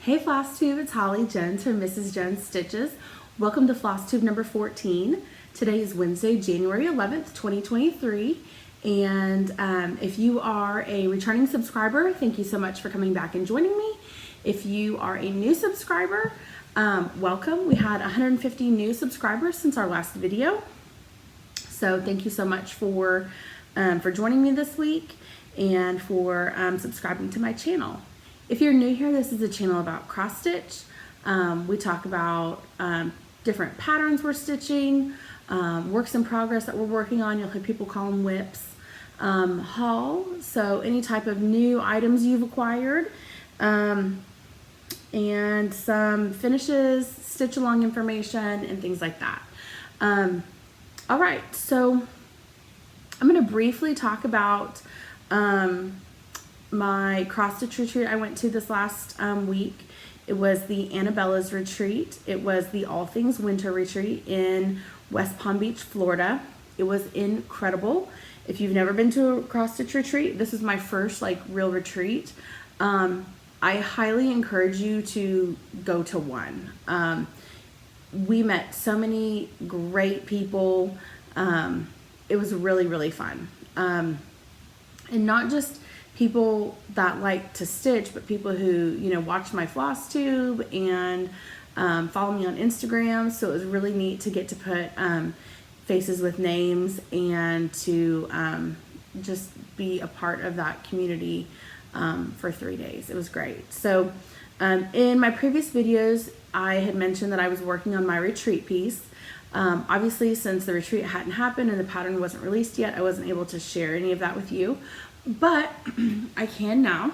Hey Flosstube, it's Holly Jones from Mrs. Jones Stitches. Welcome to Flosstube number 14. Today is Wednesday, January 11th, 2023. And if you are a returning subscriber, thank you so much for coming back and joining me. If you are a new subscriber, welcome. We had 150 new subscribers since our last video. So thank you so much for joining me this week and for subscribing to my channel. If you're new here, this is a channel about cross stitch. We talk about different patterns we're stitching, works in progress that we're working on. You'll hear people call them whips. Haul, so any type of new items you've acquired, and some finishes, stitch along information, and things like that. All right, so I'm going to briefly talk about my cross stitch retreat I went to this last week. It was the Annabella's retreat. It was the All Things Winter retreat in West Palm Beach, Florida. It was incredible. If you've never been to a cross stitch retreat, this is my first real retreat. I highly encourage you to go to one. We met so many great people. It was really, really fun. And not just people that like to stitch, but people who, watch my Flosstube and follow me on Instagram. So it was really neat to get to put faces with names and to just be a part of that community for 3 days. It was great. So in my previous videos, I had mentioned that I was working on my retreat piece. Obviously, since the retreat hadn't happened and the pattern wasn't released yet, I wasn't able to share any of that with you, but I can now.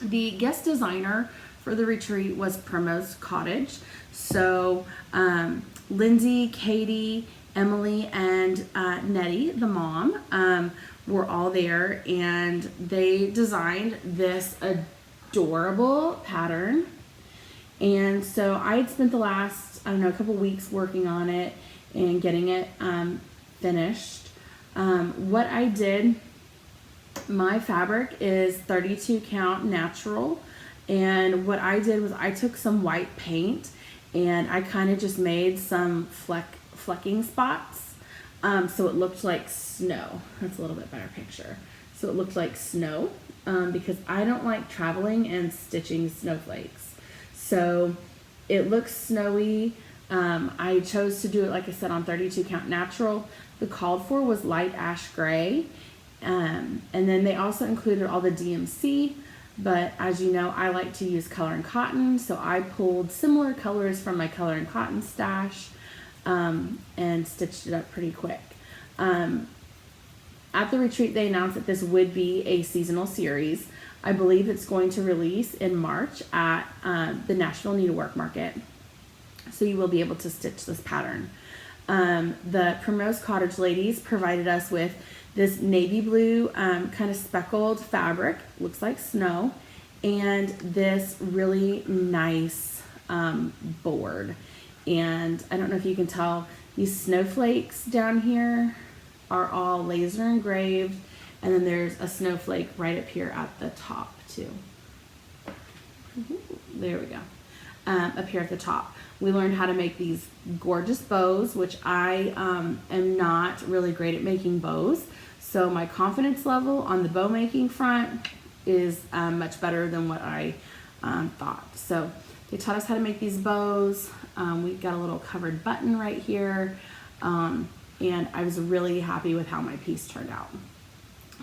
The guest designer for the retreat was Primrose Cottage. So Lindsay, Katie, Emily, and Nettie, the mom, were all there, and they designed this adorable pattern. And so I had spent the last, a couple weeks working on it and getting it finished. What I did, my fabric is 32 count natural, and what I did was I took some white paint and I kind of just made some flecking spots, so it looked like snow. That's a little bit better picture. So it looked like snow, because I don't like traveling and stitching snowflakes. So it looks snowy. I chose to do it, like I said, on 32 count natural. The called for was light ash gray, and then they also included all the DMC. But as you know, I like to use color and cotton, so I pulled similar colors from my color and cotton stash and stitched it up pretty quick. At the retreat, they announced that this would be a seasonal series. I believe it's going to release in March at the National Needlework Market, so you will be able to stitch this pattern. The Primrose Cottage ladies provided us with this navy blue kind of speckled fabric, looks like snow, and this really nice board. And I don't know if you can tell, these snowflakes down here are all laser engraved, and then there's a snowflake right up here at the top too. There we go. Up here at the top. We learned how to make these gorgeous bows, which I am not really great at making bows. So my confidence level on the bow making front is much better than what I thought. So they taught us how to make these bows. We've got a little covered button right here. And I was really happy with how my piece turned out.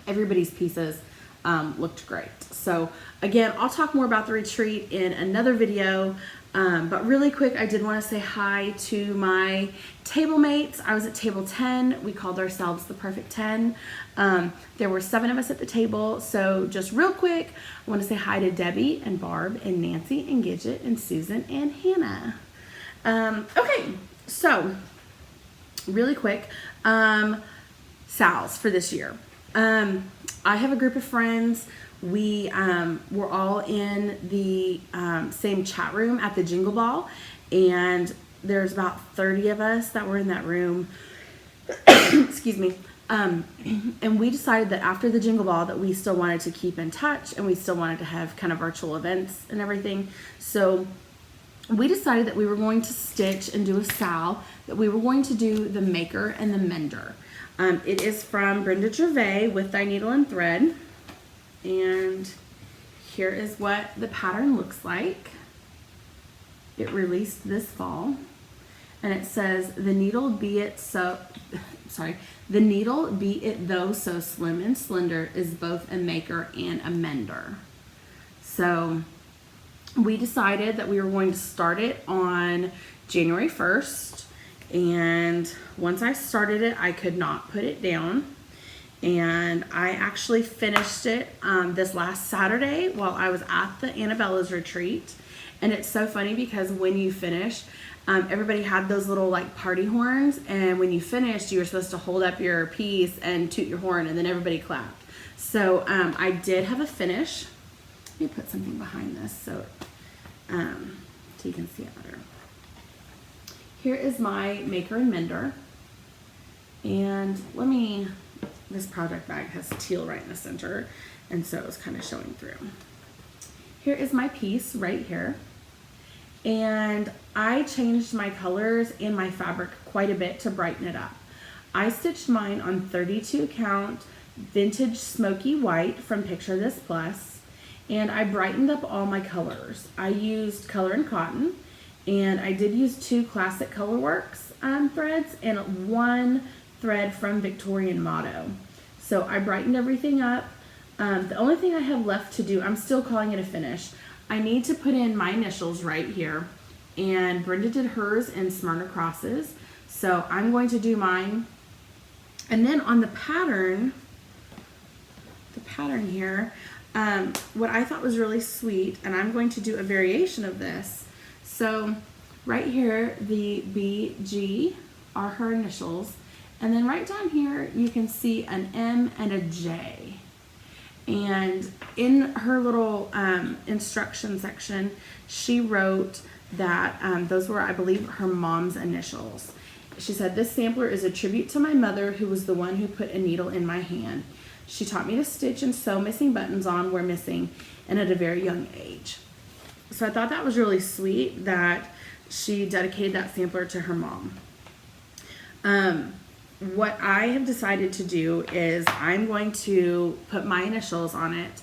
Everybody's pieces looked great. So again, I'll talk more about the retreat in another video. But really quick, I did want to say hi to my table mates. I was at table 10. We called ourselves the Perfect 10. There were 7 of us at the table. So just real quick, I want to say hi to Debbie and Barb and Nancy and Gidget and Susan and Hannah. Okay, so really quick, Sal's for this year. I have a group of friends. We were all in the same chat room at the Jingle Ball, and there's about 30 of us that were in that room. Excuse me. And we decided that after the Jingle Ball that we still wanted to keep in touch and we still wanted to have kind of virtual events and everything. So we decided that we were going to stitch and do a sal, that we were going to do the Maker and the Mender. It is from Brenda Gervais with Thy Needle and Thread. And here is what the pattern looks like. It released this fall. And it says, the needle be it though so slim and slender is both a maker and a mender. So we decided that we were going to start it on January 1st. And once I started it, I could not put it down. And I actually finished it this last Saturday while I was at the Annabella's retreat. And it's so funny because when you finish, everybody had those little like party horns, and when you finished, you were supposed to hold up your piece and toot your horn, and then everybody clapped. So I did have a finish. Let me put something behind this so you can see it better. Here is my Maker and Mender, and this project bag has teal right in the center, and so it's kind of showing through. Here is my piece right here. And I changed my colors and my fabric quite a bit to brighten it up. I stitched mine on 32 count vintage smoky white from Picture This Plus, and I brightened up all my colors. I used Color and Cotton, and I did use 2 classic Colorworks threads and 1 thread from Victorian Motto. So I brightened everything up. The only thing I have left to do, I'm still calling it a finish, I need to put in my initials right here, and Brenda did hers in Smyrna crosses, so I'm going to do mine. And then on the pattern here, what I thought was really sweet, and I'm going to do a variation of this. So right here, the BG are her initials, and then right down here you can see an M and a J. And in her little instruction section, she wrote that those were, I believe, her mom's initials. She said, this sampler is a tribute to my mother, who was the one who put a needle in my hand. She taught me to stitch and sew missing buttons on where missing, and at a very young age. So I thought that was really sweet that she dedicated that sampler to her mom. What I have decided to do is I'm going to put my initials on it.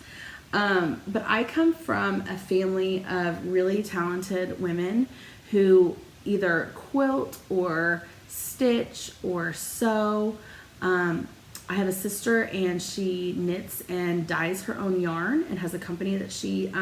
But I come from a family of really talented women who either quilt or stitch or sew. I have a sister, and she knits and dyes her own yarn and has a company that she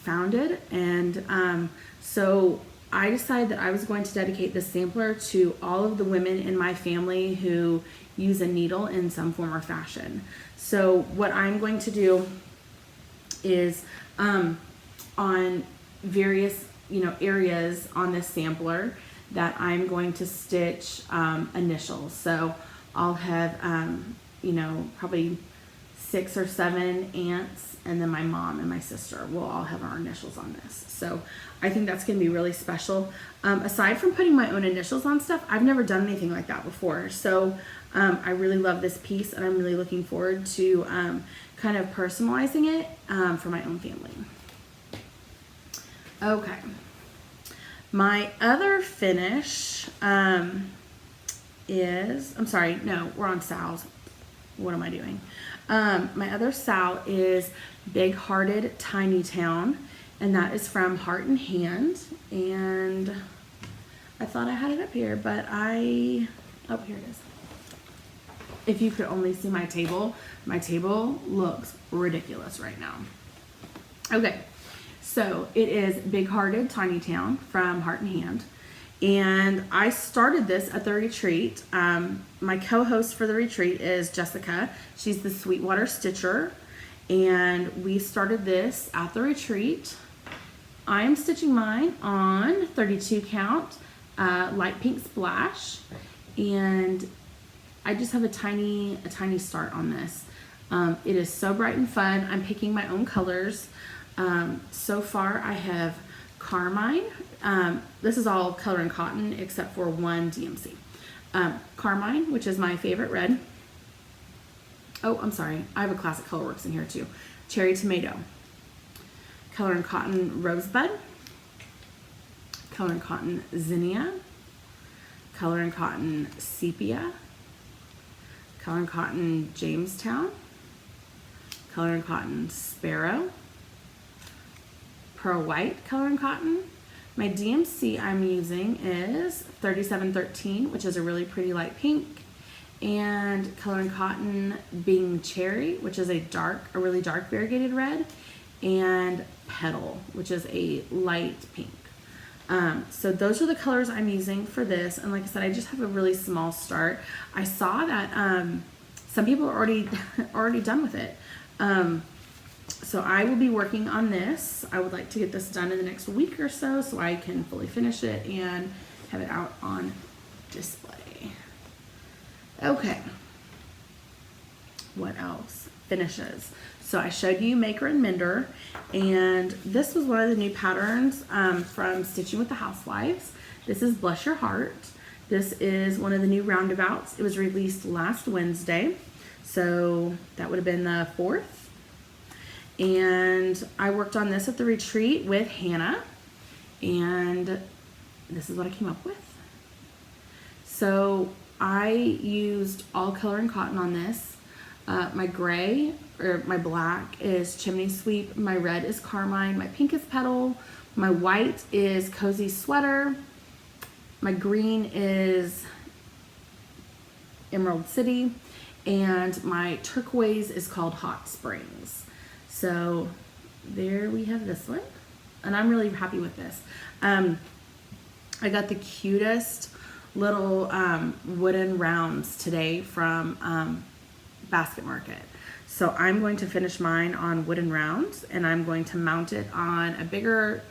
founded. And so I decided that I was going to dedicate this sampler to all of the women in my family who use a needle in some form or fashion. So what I'm going to do is on various areas on this sampler that I'm going to stitch initials. So I'll have probably 6 or 7 aunts, and then my mom and my sister will all have our initials on this. So I think that's going to be really special. Aside from putting my own initials on stuff, I've never done anything like that before. So I really love this piece, and I'm really looking forward to kind of personalizing it for my own family. Okay. My other finish is, I'm sorry, no, we're on Sal's. What am I doing? My other Sal is Big Hearted Tiny Town, and that is from Heart and Hand. And I thought I had it up here, but oh, here it is. If you could only see my table looks ridiculous right now. Okay, so it is Big Hearted Tiny Town from Heart and Hand. And I started this at the retreat. My co-host for the retreat is Jessica. She's the Sweetwater Stitcher. And we started this at the retreat. I am stitching mine on 32 count, light pink splash. And I just have a tiny start on this. It is so bright and fun. I'm picking my own colors. So far I have Carmine. This is all Color and Cotton except for one DMC. Carmine, which is my favorite red. Oh, I'm sorry. I have a classic Colorworks in here too. Cherry Tomato. Color and Cotton Rosebud. Color and Cotton Zinnia. Color and Cotton Sepia. Color and Cotton Jamestown. Color and Cotton Sparrow. Pearl White Color and Cotton. My DMC I'm using is 3713, which is a really pretty light pink. And Color and Cotton Bing Cherry, which is a really dark variegated red. And Petal, which is a light pink. So those are the colors I'm using for this. And like I said, I just have a really small start. I saw that some people are already done with it. So I will be working on this. I would like to get this done in the next week or so I can fully finish it and have it out on display. Okay. What else? Finishes. So I showed you Maker and Mender, and this was one of the new patterns from Stitching with the Housewives. This is Bless Your Heart. This is one of the new roundabouts. It was released last Wednesday, so that would have been the 4th. And I worked on this at the retreat with Hannah, and this is what I came up with. So I used all Color and Cotton on this. My gray, or my black, is Chimney Sweep. My red is Carmine. My pink is Petal. My white is Cozy Sweater. My green is Emerald City. And my turquoise is called Hot Springs. So there we have this one. And I'm really happy with this. I got the cutest little wooden rounds today from Basket Market. So I'm going to finish mine on wooden rounds, and I'm going to mount it on a bigger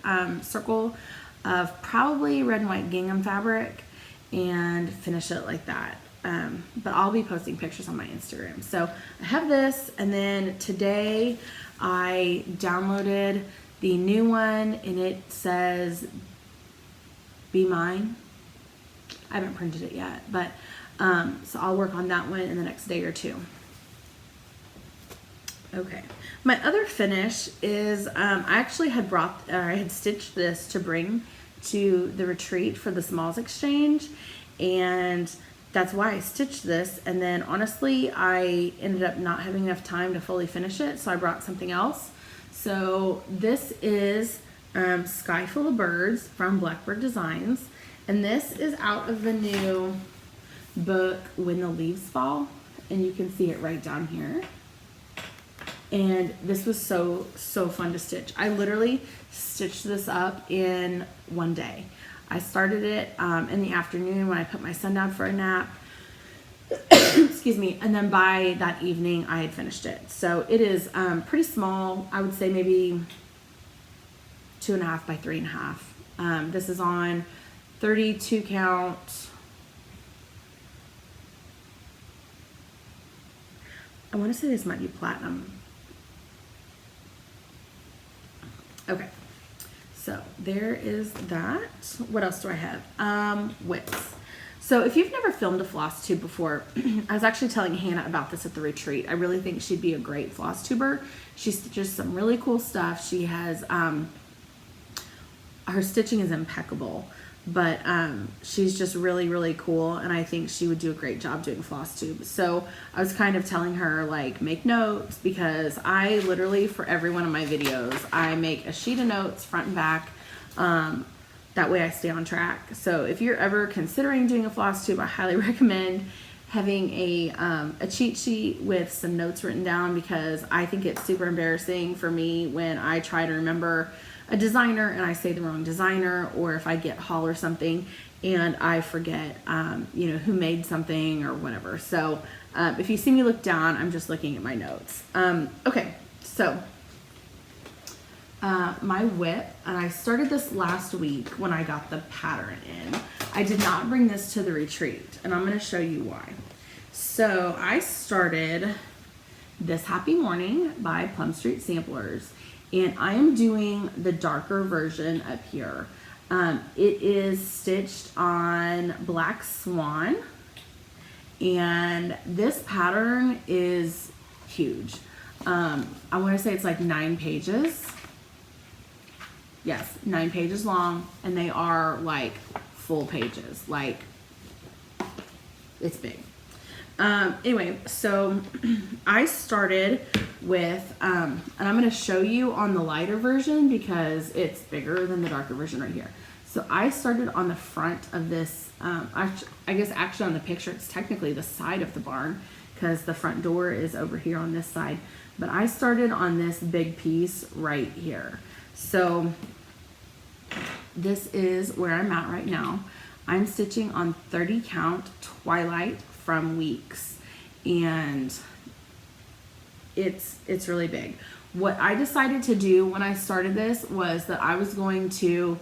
circle of probably red and white gingham fabric and finish it like that. But I'll be posting pictures on my Instagram. So I have this, and then today I downloaded the new one, and it says Be Mine. I haven't printed it yet, but so I'll work on that one in the next day or two. Okay, my other finish is I actually had I had stitched this to bring to the retreat for the Smalls Exchange, and that's why I stitched this. And then honestly, I ended up not having enough time to fully finish it, so I brought something else. So this is Sky Full of Birds from Blackbird Designs, and this is out of the new book When the Leaves Fall, and you can see it right down here. And this was so fun to stitch. I literally stitched this up in one day. I started it in the afternoon when I put my son down for a nap. Excuse me. And then by that evening, I had finished it. So it is pretty small. I would say maybe 2.5 by 3.5. This is on 32 count. I want to say this might be platinum. Okay, so there is that. What else do I have? Whips. So if you've never filmed a floss tube before, I was actually telling Hannah about this at the retreat. I really think she'd be a great floss tuber. She stitches some really cool stuff. She has, her stitching is impeccable, but she's just really cool, and I think she would do a great job doing floss tube. So I was kind of telling her, like, make notes, because I literally, for every one of my videos, I make a sheet of notes front and back. That way I stay on track. So if you're ever considering doing a floss tube, I highly recommend having a cheat sheet with some notes written down, because I think it's super embarrassing for me when I try to remember a designer and I say the wrong designer, or if I get haul or something and I forget, you know, who made something or whatever. So if you see me look down, I'm just looking at my notes. Okay, so my whip, and I started this last week when I got the pattern in. I did not bring this to the retreat, and I'm going to show you why. So I started This Happy Morning by Plum Street Samplers, and I am doing the darker version up here. It is stitched on Black Swan, And this pattern is huge. I want to say it's like 9 pages. Yes, 9 pages long, and they are like full pages. Like, it's big. Anyway, so I started with, and I'm going to show you on the lighter version because it's bigger than the darker version right here. So I started on the front of this, I guess actually on the picture, it's technically the side of the barn because the front door is over here on this side. But I started on this big piece right here. So this is where I'm at right now. I'm stitching on 30 count Twilight from Weeks, and it's really big. What I decided to do when I started this was that I was going to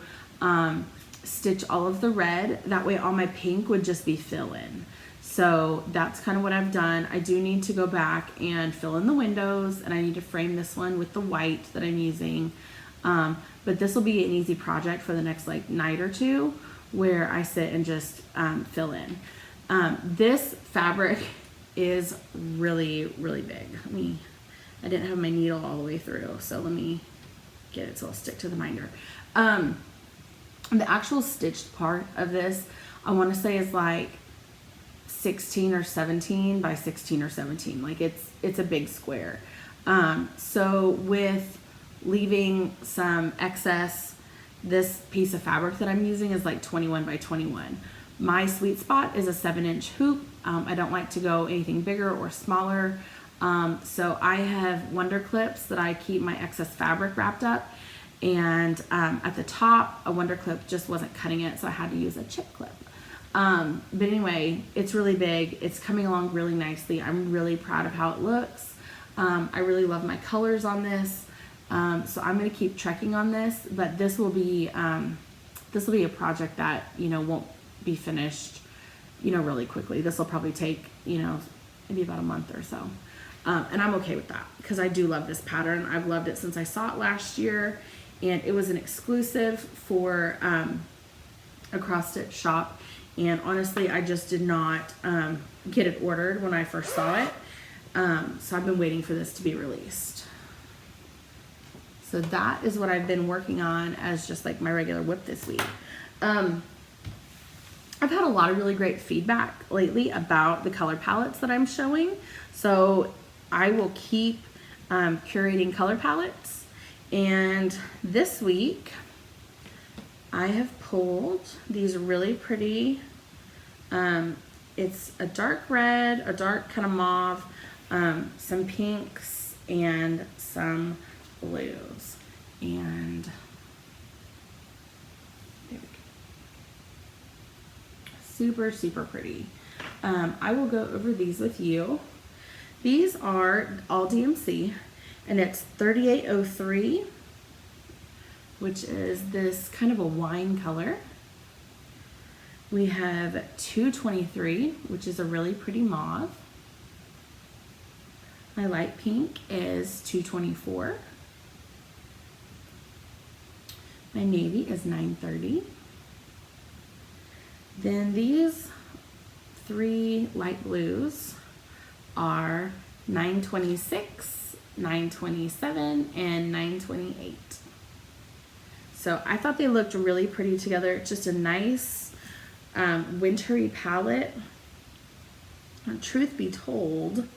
stitch all of the red. That way all my pink would just be fill in. So that's kind of what I've done. I do need to go back and fill in the windows, and I need to frame this one with the white that I'm using. But this will be an easy project for the next like night or two where I sit and just fill in. This fabric is really, really big. I didn't have my needle all the way through, so let me get it so I'll stick to the binder. The actual stitched part of this, I want to say is like 16 or 17 by 16 or 17. Like it's a big square. So with leaving some excess, this piece of fabric that I'm using is like 21 by 21. My sweet spot is a 7-inch hoop. I don't like to go anything bigger or smaller. So I have Wonder clips that I keep my excess fabric wrapped up. And at the top, a Wonder clip just wasn't cutting it, so I had to use a chip clip. But anyway, it's really big. It's coming along really nicely. I'm really proud of how it looks. I really love my colors on this. So I'm going to keep trekking on this, but this will be a project that, won't be finished, really quickly. This will probably take, maybe about a month or so. And I'm okay with that because I do love this pattern. I've loved it since I saw it last year, and it was an exclusive for a cross stitch shop. And honestly, I just did not get it ordered when I first saw it. So I've been waiting for this to be released. So that is what I've been working on as just like my regular whip this week. I've had a lot of really great feedback lately about the color palettes that I'm showing. So I will keep curating color palettes. And this week I have pulled these really pretty, it's a dark red, a dark kind of mauve, some pinks, and some blues. And there we go. Super, super pretty. I will go over these with you. These are all DMC, and it's 3803, which is this kind of a wine color. We have 223, which is a really pretty mauve. My light pink is 224. My navy is 930. Then these 3 light blues are 926, 927, and 928. So I thought they looked really pretty together. It's just a nice wintry palette. And truth be told,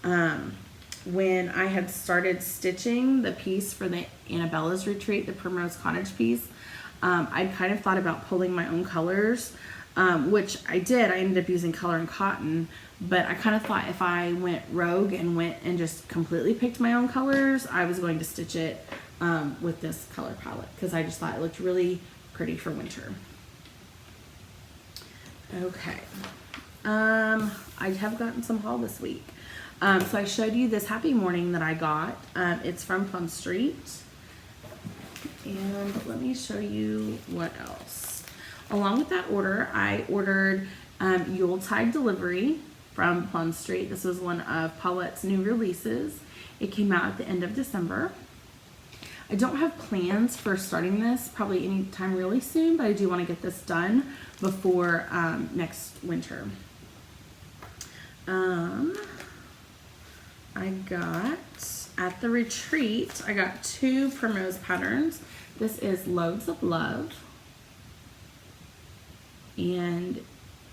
when I had started stitching the piece for the Annabella's Retreat, the Primrose Cottage piece, I'd kind of thought about pulling my own colors, which I did. I ended up using Color and Cotton, but I kind of thought if I went rogue and went and just completely picked my own colors, I was going to stitch it with this color palette because I just thought it looked really pretty for winter. Okay, I have gotten some haul this week. So I showed you this Happy Morning that I got. It's from Plum Street. And let me show you what else. Along with that order, I ordered Yuletide delivery from Plum Street. This was one of Paulette's new releases. It came out at the end of December. I don't have plans for starting this probably anytime really soon, but I do want to get this done before next winter. I got, at the retreat, I got 2 Primrose patterns. This is Loads of Love. And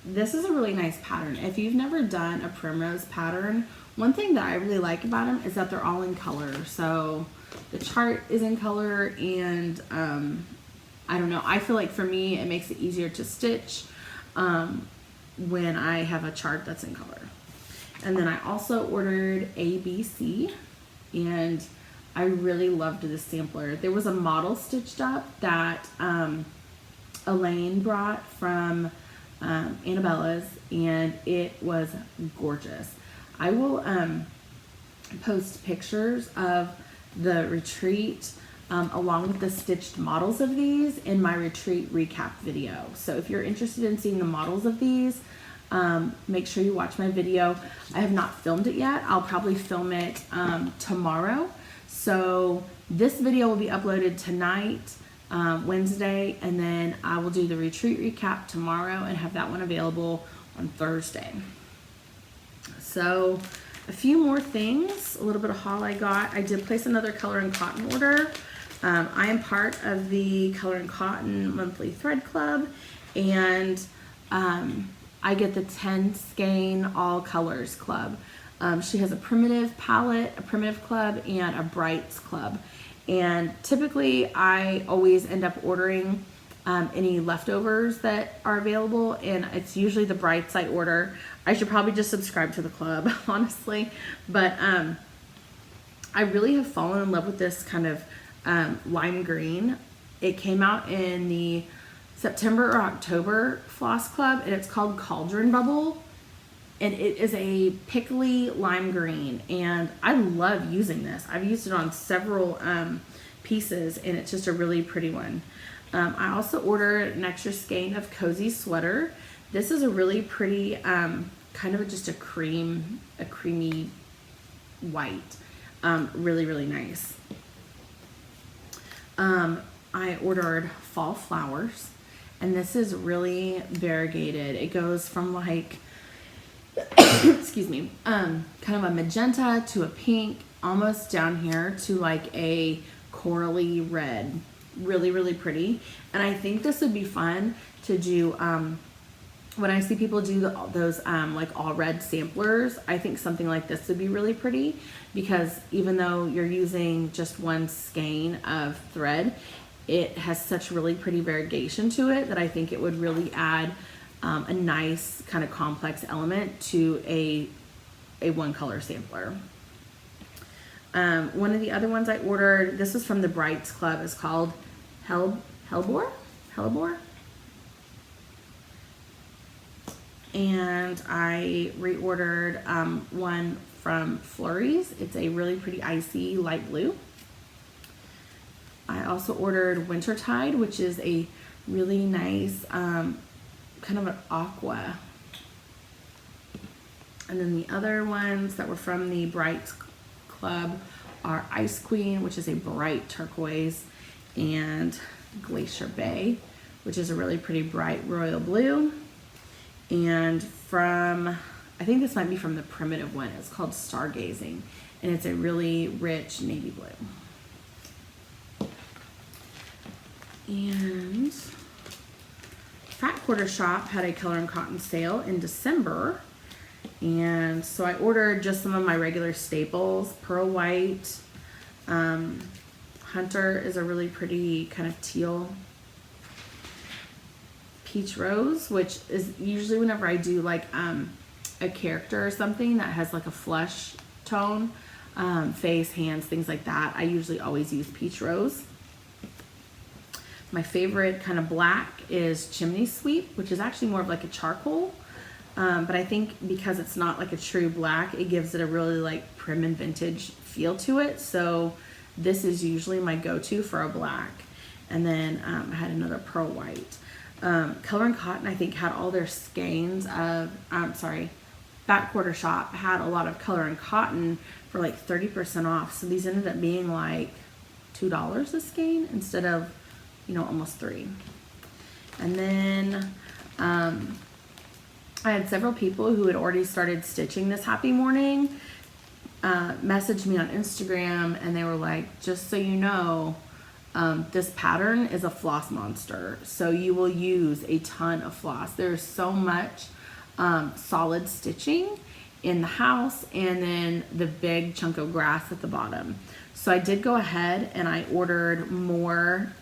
this is a really nice pattern. If you've never done a Primrose pattern, one thing that I really like about them is that they're all in color. So the chart is in color, and I don't know, I feel like for me it makes it easier to stitch when I have a chart that's in color. And then I also ordered ABC, and I really loved this sampler. There was a model stitched up that Elaine brought from Annabella's, and it was gorgeous. I will post pictures of the retreat along with the stitched models of these in my retreat recap video. So if you're interested in seeing the models of these, make sure you watch my video. I have not filmed it yet. I'll probably film it tomorrow. So this video will be uploaded tonight, Wednesday, and then I will do the retreat recap tomorrow and have that one available on Thursday. So a few more things, a little bit of haul I got. I did place another Color and Cotton order. I am part of the Color and Cotton monthly thread club, and I get the 10 skein all colors club. She has a primitive palette, a primitive club, and a brights club. And typically I always end up ordering any leftovers that are available, and it's usually the brights I order. I should probably just subscribe to the club, honestly. But I really have fallen in love with this kind of lime green. It came out in the September or October Floss Club, and it's called Cauldron Bubble, and it is a pickly lime green, and I love using this. I've used it on several pieces, and it's just a really pretty one. I also ordered an extra skein of Cozy Sweater. This is a really pretty kind of just a creamy white, really nice. I ordered Fall Flowers, and this is really variegated. It goes from like excuse me, kind of a magenta to a pink, almost down here to like a corally red. Really pretty. And I think this would be fun to do when I see people do those like all red samplers. I think something like this would be really pretty, because even though you're using just one skein of thread, it has such really pretty variegation to it that I think it would really add a nice kind of complex element to a one color sampler. One of the other ones I ordered, this was from the Brights Club, is called Hellebore? And I reordered one from Flurries. It's a really pretty icy light blue. I also ordered Wintertide, which is a really nice kind of an aqua. And then the other ones that were from the Brights Club are Ice Queen, which is a bright turquoise, and Glacier Bay, which is a really pretty bright royal blue. And from, I think this might be from the primitive one, it's called Stargazing, and it's a really rich navy blue. And Fat Quarter Shop had a Color and Cotton sale in December, and so I ordered just some of my regular staples. Pearl White, Hunter is a really pretty kind of teal, Peach Rose, which is usually whenever I do like a character or something that has like a flesh tone, face, hands, things like that, I usually always use Peach Rose. My favorite kind of black is Chimney Sweep, which is actually more of like a charcoal, but I think because it's not like a true black, it gives it a really like prim and vintage feel to it. So this is usually my go-to for a black. And then I had another Pearl White. Color and Cotton, I think, had all their skeins of, Fat Quarter Shop had a lot of Color and Cotton for like 30% off. So these ended up being like $2 a skein instead of, you know, almost $3. And then I had several people who had already started stitching this happy morning message me on Instagram, and they were like, just so you know, this pattern is a floss monster, so you will use a ton of floss. There's so much solid stitching in the house, and then the big chunk of grass at the bottom. So I did go ahead and I ordered more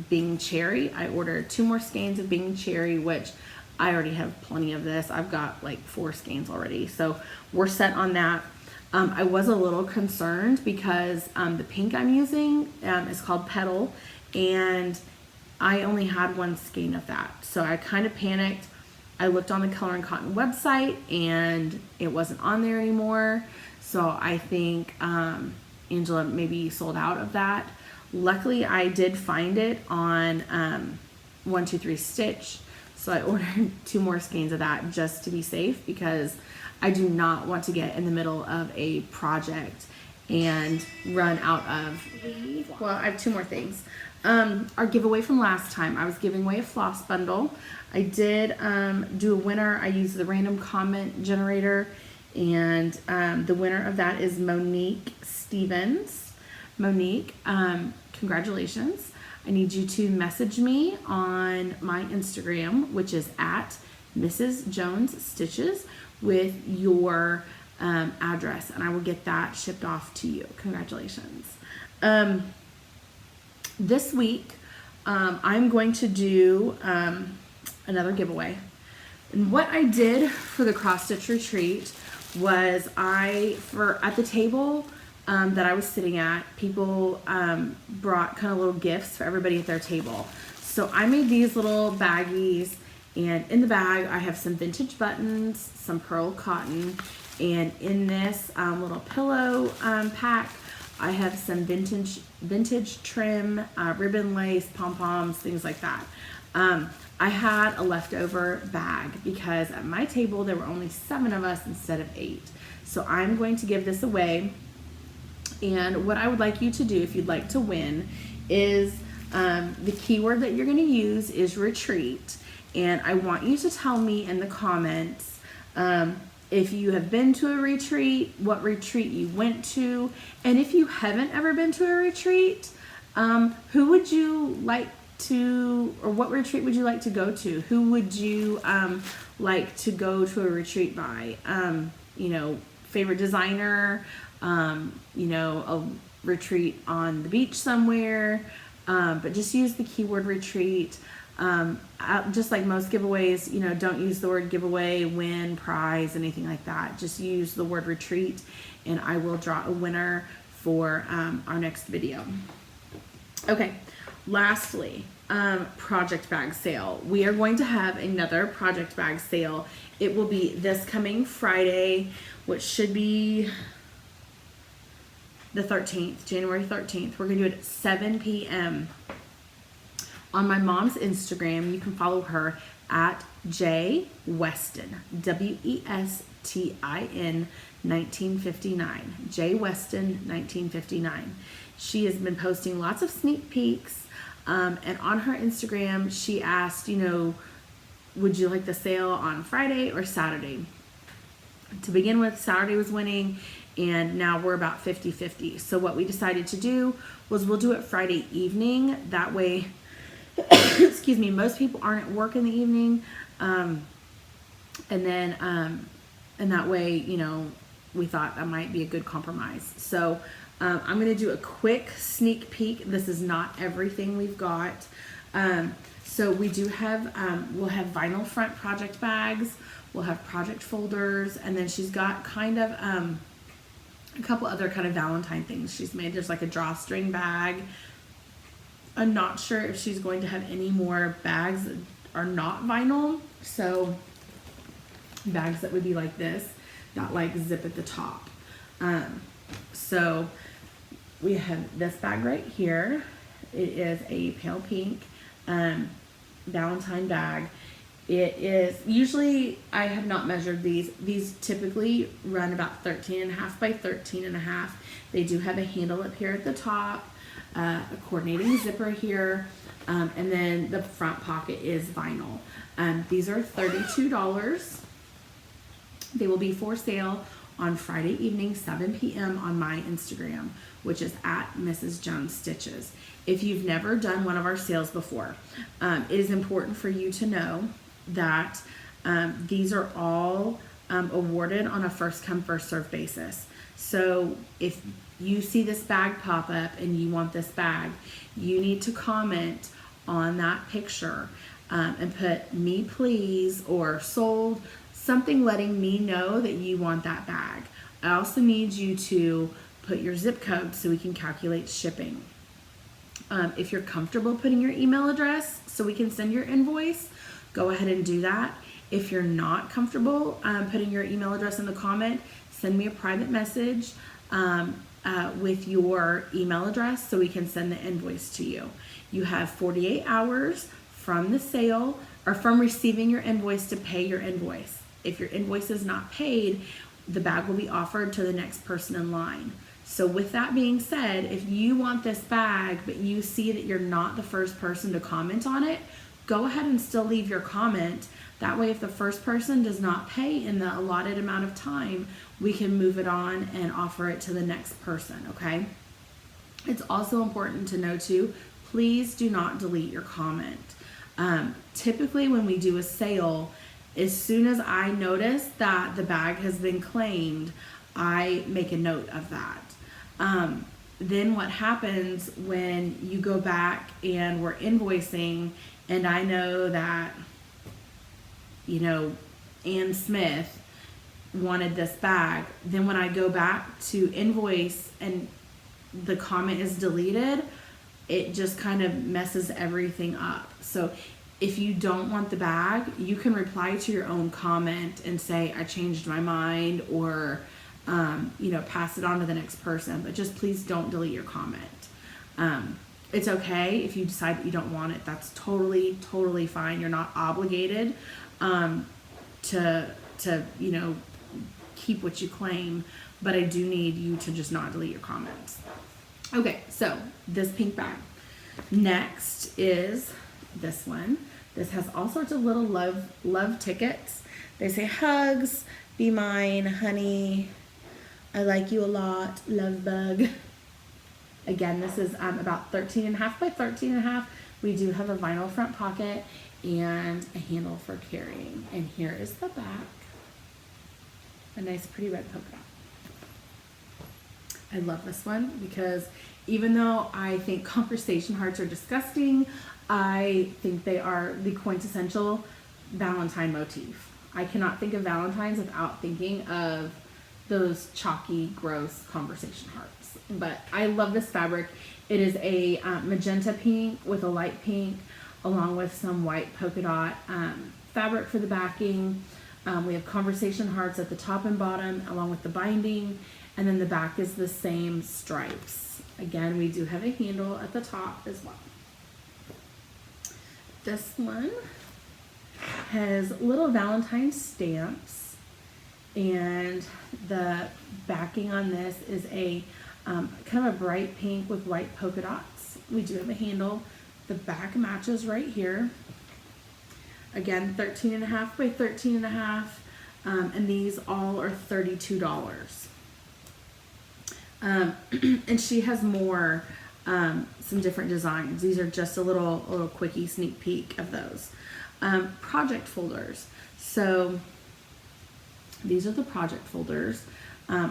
Bing Cherry. I ordered 2 more skeins of Bing Cherry, which I already have plenty of this. I've got like 4 skeins already, so we're set on that. I was a little concerned because the pink I'm using is called Petal, and I only had 1 skein of that. So I kind of panicked. I looked on the Color and Cotton website and it wasn't on there anymore. So I think Angela maybe sold out of that. Luckily, I did find it on 123 Stitch. So I ordered 2 more skeins of that just to be safe, because I do not want to get in the middle of a project and run out of, well, I have 2 more things. Our giveaway from last time, I was giving away a floss bundle. I did do a winner. I used the random comment generator, and the winner of that is Monique Stevens. Monique, congratulations. I need you to message me on my Instagram, which is at Mrs. Jones Stitches, with your address, and I will get that shipped off to you. Congratulations. This week, I'm going to do another giveaway. And what I did for the cross stitch retreat was at the table that I was sitting at, people brought kind of little gifts for everybody at their table. So I made these little baggies, and in the bag I have some vintage buttons, some pearl cotton, and in this little pillow pack I have some vintage trim, ribbon lace, pom-poms, things like that. I had a leftover bag because at my table there were only 7 of us instead of 8. So I'm going to give this away. And what I would like you to do, if you'd like to win, is the keyword that you're going to use is retreat. And I want you to tell me in the comments if you have been to a retreat, what retreat you went to, and if you haven't ever been to a retreat, who would you like to, or what retreat would you like to go to? Who would you like to go to a retreat by? You know, favorite designer, you know, a retreat on the beach somewhere, but just use the keyword retreat. Just like most giveaways, you know, don't use the word giveaway, win, prize, anything like that. Just use the word retreat, and I will draw a winner for our next video. Okay, lastly, project bag sale. We are going to have another project bag sale. It will be this coming Friday, which should be the 13th, January 13th. We're going to do it at 7 p.m. on my mom's Instagram. You can follow her at J Weston, W-E-S-T-I-N 1959, J Weston 1959. She has been posting lots of sneak peeks, and on her Instagram she asked, you know, would you like the sale on Friday or Saturday? To begin with, Saturday was winning, and now we're about 50-50. So what we decided to do was we'll do it Friday evening. That way, excuse me, most people aren't at work in the evening, and that way, you know, we thought that might be a good compromise. So I'm going to do a quick sneak peek. This is not everything we've got. So we do have, we'll have vinyl front project bags, we'll have project folders, and then she's got kind of a couple other kind of Valentine things she's made. There's like a drawstring bag. I'm not sure if she's going to have any more bags that are not vinyl. So bags that would be like this, that like zip at the top. So we have this bag right here. It is a pale pink Valentine bag. It is, usually I have not measured these. These typically run about 13.5 by 13.5. They do have a handle up here at the top, a coordinating zipper here, and then the front pocket is vinyl. These are $32. They will be for sale on Friday evening, 7 p.m. on my Instagram, which is at Mrs. Jones Stitches. If you've never done one of our sales before, it is important for you to know that these are all awarded on a first come, first serve basis. So if you see this bag pop up and you want this bag, you need to comment on that picture and put "me please" or "sold," something letting me know that you want that bag. I also need you to put your zip code so we can calculate shipping. If you're comfortable putting your email address so we can send your invoice, go ahead and do that. If you're not comfortable putting your email address in the comment, send me a private message with your email address so we can send the invoice to you. You have 48 hours from the sale or from receiving your invoice to pay your invoice. If your invoice is not paid, the bag will be offered to the next person in line. So with that being said, if you want this bag but you see that you're not the first person to comment on it, go ahead and still leave your comment. That way, if the first person does not pay in the allotted amount of time, we can move it on and offer it to the next person, okay? It's also important to know too, please do not delete your comment. Typically when we do a sale, as soon as I notice that the bag has been claimed, I make a note of that. Then what happens when you go back and we're invoicing and I know that, you know, Ann Smith wanted this bag, then when I go back to invoice and the comment is deleted, it just kind of messes everything up. So if you don't want the bag, you can reply to your own comment and say, I changed my mind, or you know, pass it on to the next person, but just please don't delete your comment. It's okay if you decide that you don't want it. That's totally fine. You're not obligated to you know, keep what you claim, but I do need you to just not delete your comments. Okay, so this pink bag. Next is this one. This has all sorts of little love tickets. They say hugs, be mine, honey, I like you a lot, love bug. Again, this is about 13.5 by 13.5. We do have a vinyl front pocket and a handle for carrying. And here is the back. A nice pretty red polka dot. I love this one because even though I think conversation hearts are disgusting, I think they are the quintessential Valentine motif. I cannot think of Valentines without thinking of those chalky, gross conversation hearts. But I love this fabric. It is a magenta pink with a light pink, along with some white polka dot fabric for the backing. We have conversation hearts at the top and bottom, along with the binding, and then the back is the same stripes. Again, we do have a handle at the top as well. This one has little Valentine stamps, and the backing on this is a kind of a bright pink with white polka dots. We do have a handle. The back matches right here. Again, 13.5 by 13.5, and these all are $32. And she has more, some different designs. These are just a little quickie sneak peek of those. Project folders. So these are the project folders. I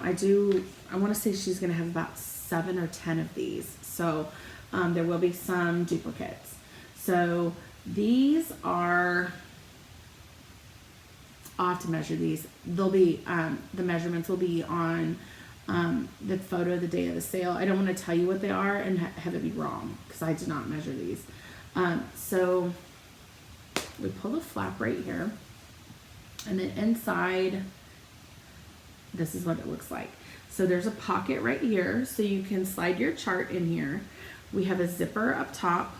want to say she's going to have about 7 or 10 of these. So there will be some duplicates. So these are, I'll have to measure these. They'll be, the measurements will be on the photo the day of the sale. I don't want to tell you what they are and have it be wrong because I did not measure these. So we pull the flap right here, and then inside, this is what it looks like. So there's a pocket right here, so you can slide your chart in here. We have a zipper up top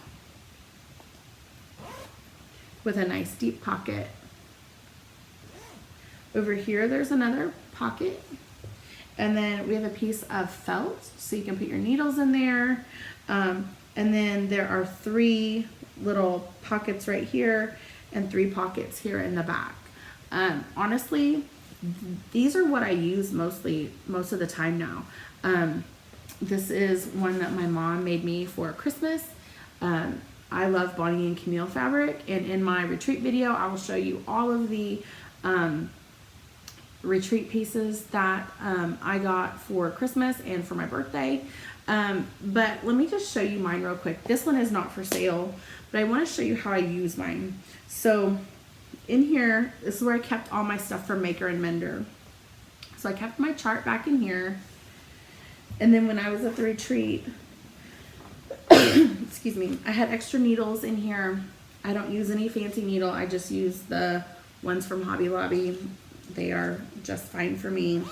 with a nice deep pocket. Over here, there's another pocket. And then we have a piece of felt, so you can put your needles in there. And then there are 3 little pockets right here and 3 pockets here in the back. Honestly, these are what I use most of the time now. This is one that my mom made me for Christmas. I love Bonnie and Camille fabric, and in my retreat video I will show you all of the retreat pieces that I got for Christmas and for my birthday. But let me just show you mine real quick. This one is not for sale, but I want to show you how I use mine. So in here, this is where I kept all my stuff from Maker and Mender. So I kept my chart back in here, and then when I was at the retreat, excuse me, I had extra needles in here. I don't use any fancy needle. I just use the ones from Hobby Lobby. They are just fine for me.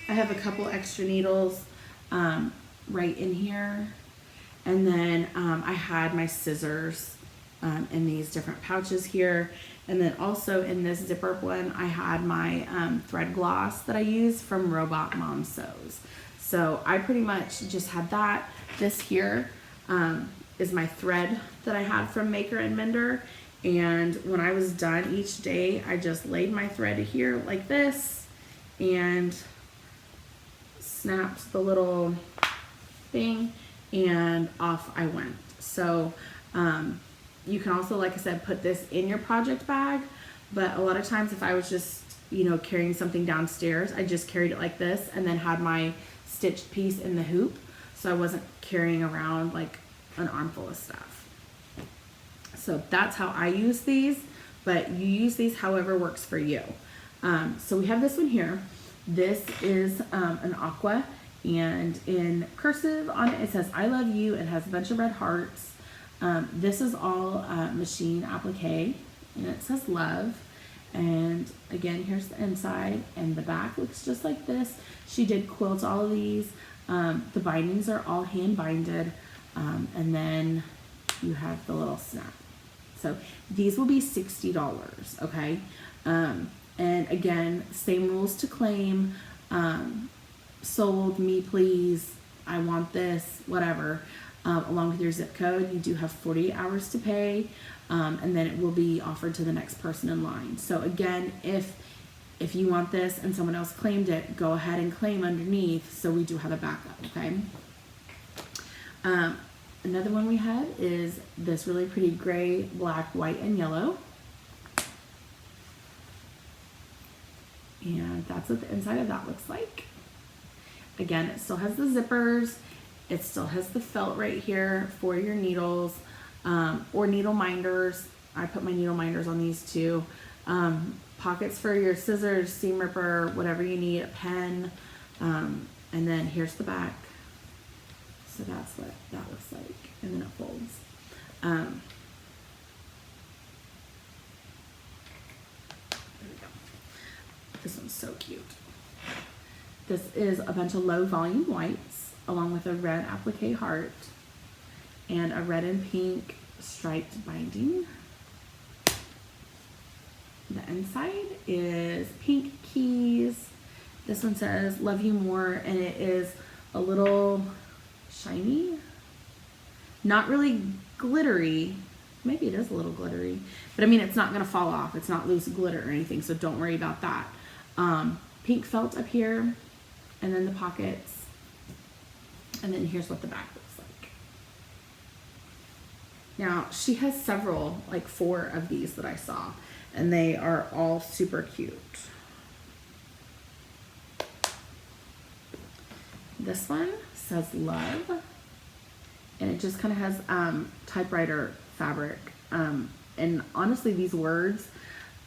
I have a couple extra needles right in here. And then I had my scissors in these different pouches here. And then also in this zipper one, I had my thread gloss that I use from Robot Mom Sews. So I pretty much just had that. This here is my thread that I had from Maker and Mender. And when I was done each day, I just laid my thread here like this and snapped the little thing, and off I went. So you can also, like I said, put this in your project bag, but a lot of times if I was just, you know, carrying something downstairs, I just carried it like this and then had my stitched piece in the hoop, so I wasn't carrying around like an armful of stuff. So that's how I use these, but you use these however works for you. So we have this one here. This is an aqua, and in cursive on it, it says I love you. It has a bunch of red hearts. This is all machine applique, and it says love. And again, here's the inside, and the back looks just like this. She did quilt all of these. The bindings are all hand binded, and then you have the little snap. So these will be $60, okay? And again, same rules to claim. Sold, me please, I want this, whatever. Along with your zip code, you do have 48 hours to pay, and then it will be offered to the next person in line. So again, if you want this and someone else claimed it, go ahead and claim underneath, so we do have a backup, okay? Another one we had is this really pretty gray, black, white, and yellow. And that's what the inside of that looks like. Again, it still has the zippers. It still has the felt right here for your needles, or needle minders. I put my needle minders on these too. Pockets for your scissors, seam ripper, whatever you need, a pen. And then here's the back. So that's what that looks like, and then it folds. There we go. This one's so cute. This is a bunch of low volume whites along with a red applique heart and a red and pink striped binding. The inside is pink keys. This one says love you more, and it is a little shiny, not really glittery. Maybe it is a little glittery, but I mean, it's not gonna fall off. It's not loose glitter or anything, so don't worry about that. Pink felt up here, and then the pockets, and then here's what the back looks like. Now she has several, like 4 of these that I saw, and they are all super cute. This one says love, and it just kind of has typewriter fabric, and honestly these words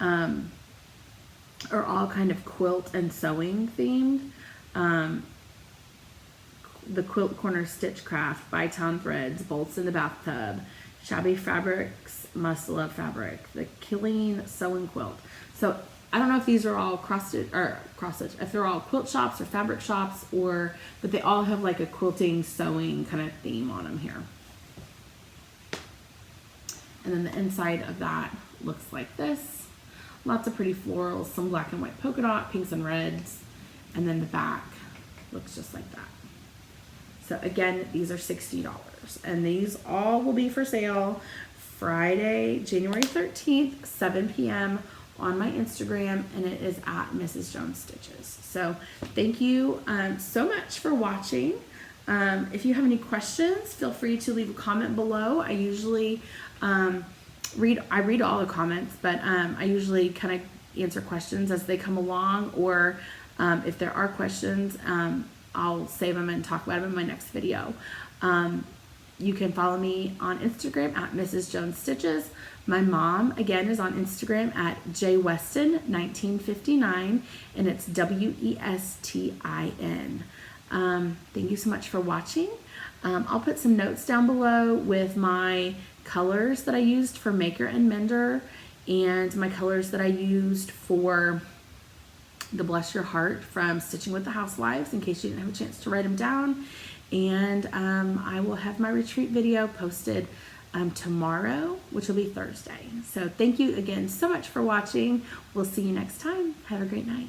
are all kind of quilt and sewing themed. The Quilt Corner Stitchcraft, By Town Threads, Bolts in the Bathtub, Shabby Fabrics, Must Love Fabric, the Killing Sewing Quilt. So I don't know if these are all cross-stitch, if they're all quilt shops or fabric shops, or, but they all have like a quilting, sewing kind of theme on them here. And then the inside of that looks like this. Lots of pretty florals, some black and white polka dot, pinks and reds, and then the back looks just like that. So again, these are $60, and these all will be for sale Friday, January 13th, 7 p.m. on my Instagram, and it is at Mrs. Jones Stitches. So thank you so much for watching. If you have any questions, feel free to leave a comment below. I usually read all the comments, but I usually kind of answer questions as they come along, or if there are questions, I'll save them and talk about them in my next video. You can follow me on Instagram at Mrs. Jones Stitches. My mom, again, is on Instagram at jweston1959, and it's WESTIN. Thank you so much for watching. I'll put some notes down below with my colors that I used for Maker and Mender, and my colors that I used for the Bless Your Heart from Stitching with the Housewives, in case you didn't have a chance to write them down. And I will have my retreat video posted tomorrow, which will be Thursday. So thank you again so much for watching. We'll see you next time. Have a great night.